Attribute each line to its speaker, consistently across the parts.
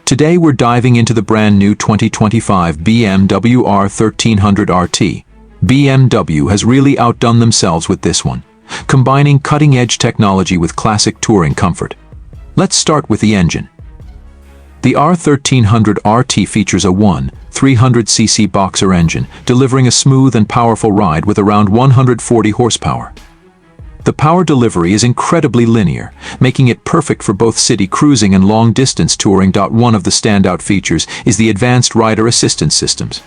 Speaker 1: Today we're diving into the brand new 2025 BMW R1300 RT. BMW has really outdone themselves with this one, combining cutting-edge technology with classic touring comfort. Let's start with the engine. The R1300 RT features a 300cc boxer engine, delivering a smooth and powerful ride with around 140 horsepower. The power delivery is incredibly linear, making it perfect for both city cruising and long-distance touring. One of the standout features is the advanced rider assistance systems.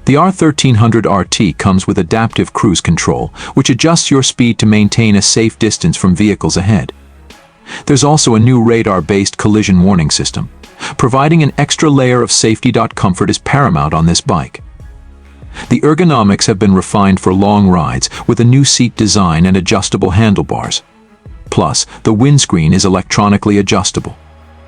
Speaker 1: The R1300 RT comes with adaptive cruise control, which adjusts your speed to maintain a safe distance from vehicles ahead. There's also a new radar-based collision warning system, providing an extra layer of safety. Comfort is paramount on this bike. The ergonomics have been refined for long rides with a new seat design and adjustable handlebars. Plus, the windscreen is electronically adjustable,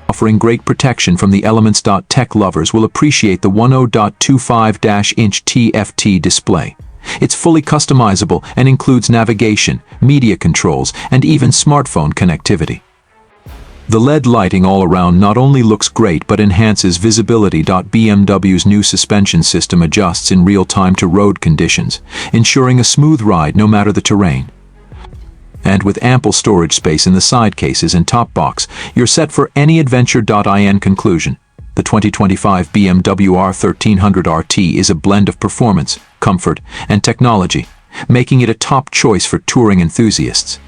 Speaker 1: offering great protection from the elements. Tech lovers will appreciate the 10.25-inch TFT display. It's fully customizable and includes navigation, media controls, and even smartphone connectivity. The LED lighting all around not only looks great but enhances visibility. BMW's new suspension system adjusts in real time to road conditions, ensuring a smooth ride no matter the terrain. And with ample storage space in the side cases and top box, you're set for any adventure. In conclusion, the 2025 BMW R1300 RT is a blend of performance, comfort, and technology, making it a top choice for touring enthusiasts.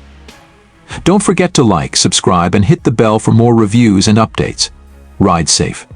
Speaker 1: Don't forget to like, subscribe, and hit the bell for more reviews and updates. Ride safe.